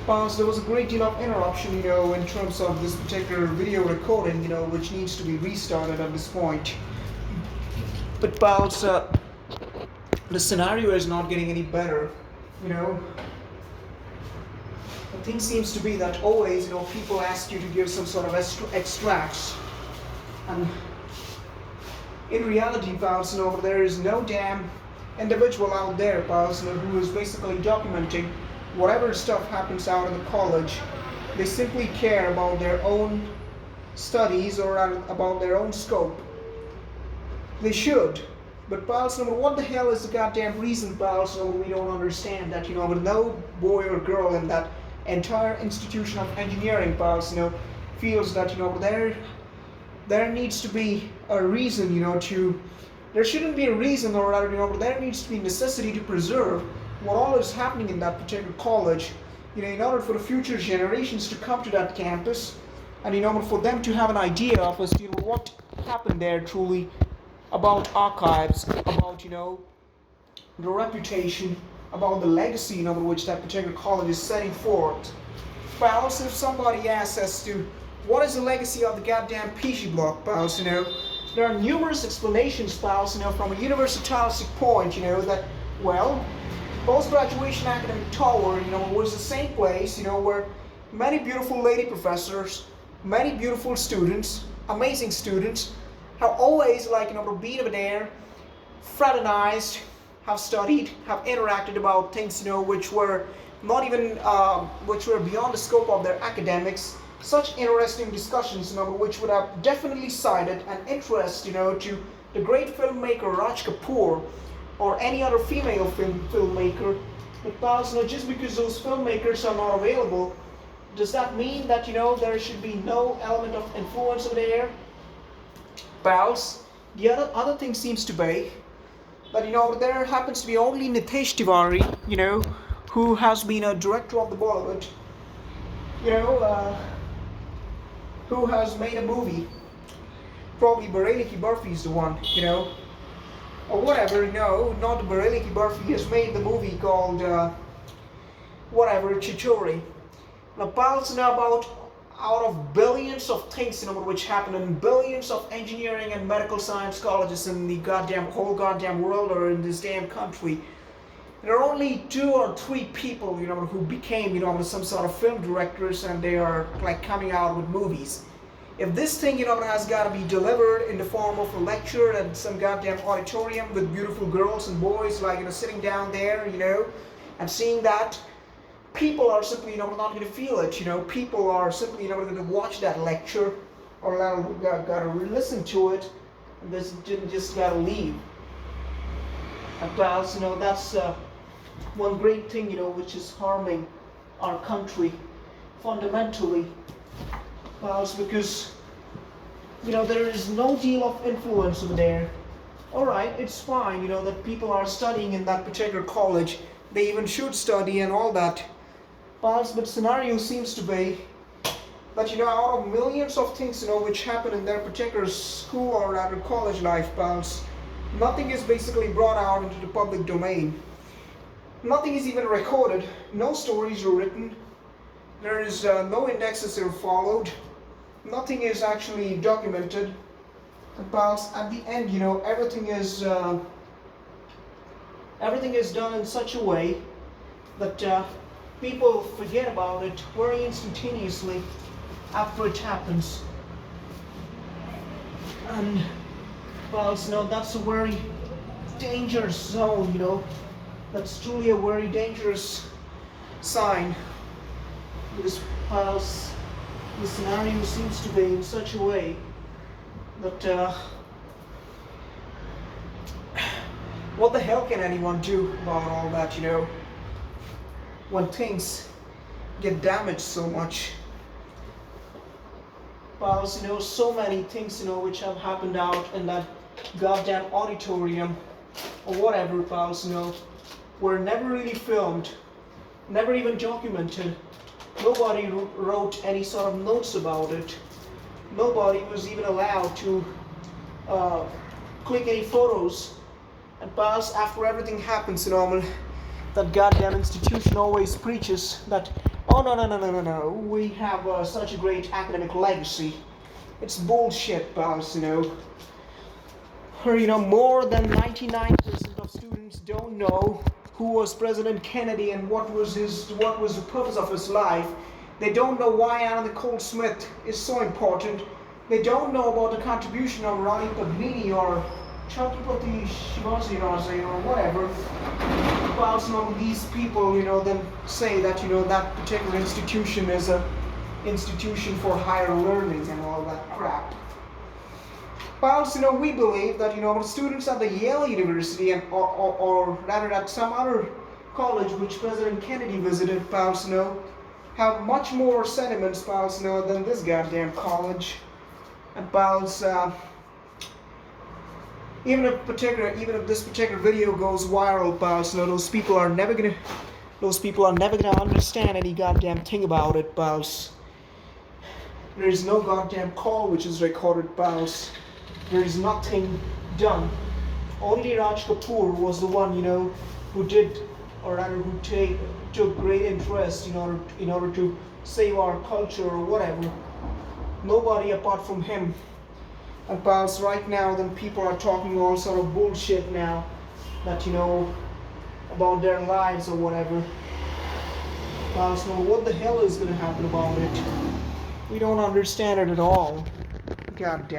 Pause. There was a great deal of interruption, in terms of this particular video recording, which needs to be restarted at this point. But pals, the scenario is not getting any better. You know, the thing seems to be that always, people ask you to give some sort of extracts, and in reality, pals, there is no damn individual out there, pals, who is basically documenting whatever stuff happens out in the college. They simply care about their own studies or about their own scope. They should. But pals, what the hell is the goddamn reason, pals, we don't understand that, no boy or girl in that entire institution of engineering, pals, feels that, there needs to be a reason, there shouldn't be a reason, or rather, there needs to be necessity to preserve what all is happening in that particular college, in order for the future generations to come to that campus, and for them to have an idea of us, what happened there truly, about archives, about the reputation, about the legacy, which that particular college is setting forth. Pals, if somebody asks us to, what is the legacy of the goddamn PG block, pals, there are numerous explanations, pals, from a universitaristic point, that, well, post-graduation academic tower, was the same place, where many beautiful lady professors, many beautiful students, amazing students, have always, been over there, fraternized, have studied, have interacted about things, which were not even, which were beyond the scope of their academics. Such interesting discussions, which would have definitely cited an interest, to the great filmmaker Raj Kapoor, or any other female filmmaker. But pals, just because those filmmakers are not available, does that mean that, there should be no element of influence over there? Pals, the other thing seems to be that, there happens to be only Nitesh Tiwari, who has been a director of the Bollywood, who has made a movie. Probably Bareli Ki Barfi is the one, or whatever, not Bareli Ki Barfi. He has made the movie called, Chichori. Now, pals, about out of billions of things, which happen in billions of engineering and medical science colleges in the whole goddamn world, or in this damn country, there are only 2 or 3 people, who became, some sort of film directors, and they are coming out with movies. If this thing, has got to be delivered in the form of a lecture at some goddamn auditorium with beautiful girls and boys, sitting down there, and seeing that, people are simply, not going to feel it, people are simply, going to watch that lecture, or got to listen to it, and just got to leave. And pals, that's one great thing, which is harming our country fundamentally, pals, because, there is no deal of influence over there. Alright, it's fine, that people are studying in that particular college, they even should study and all that, pals, but scenario seems to be that, out of millions of things, which happen in their particular school or rather college life, pals, nothing is basically brought out into the public domain. Nothing is even recorded, no stories are written, there is no indexes are followed, nothing is actually documented. And pals, at the end, everything is done in such a way that people forget about it very instantaneously after it happens. And pals, that's a very dangerous zone, that's truly a very dangerous sign. Because pals, the scenario seems to be in such a way that what the hell can anyone do about all that, when things get damaged so much? Pals, so many things, which have happened out in that goddamn auditorium, or whatever, pals, were never really filmed, never even documented. Nobody wrote any sort of notes about it. Nobody was even allowed to click any photos. And pals, after everything happens, that goddamn institution always preaches that, oh no, we have such a great academic legacy. It's bullshit, pals, Or, more than 99% of students don't know who was President Kennedy and what was the purpose of his life. They don't know why Anna Nicole Smith is so important. They don't know about the contribution of Rani Padmini or Chhatrapati Shivaji Raja or whatever. While these people, then say that that particular institution is a institution for higher learning and all that crap. Whilst we believe that students at the Yale University and or rather at some other college which President Kennedy visited, have much more sentiments, than this goddamn college. And even if this particular video goes viral, those people are never gonna understand any goddamn thing about it, There is no goddamn call which is recorded, There is nothing done. Only Raj Kapoor was the one, who did, or rather who took great interest in order to save our culture or whatever. Nobody apart from him. And right now, then people are talking all sort of bullshit now, that about their lives or whatever. What the hell is gonna happen about it? We don't understand it at all. God damn.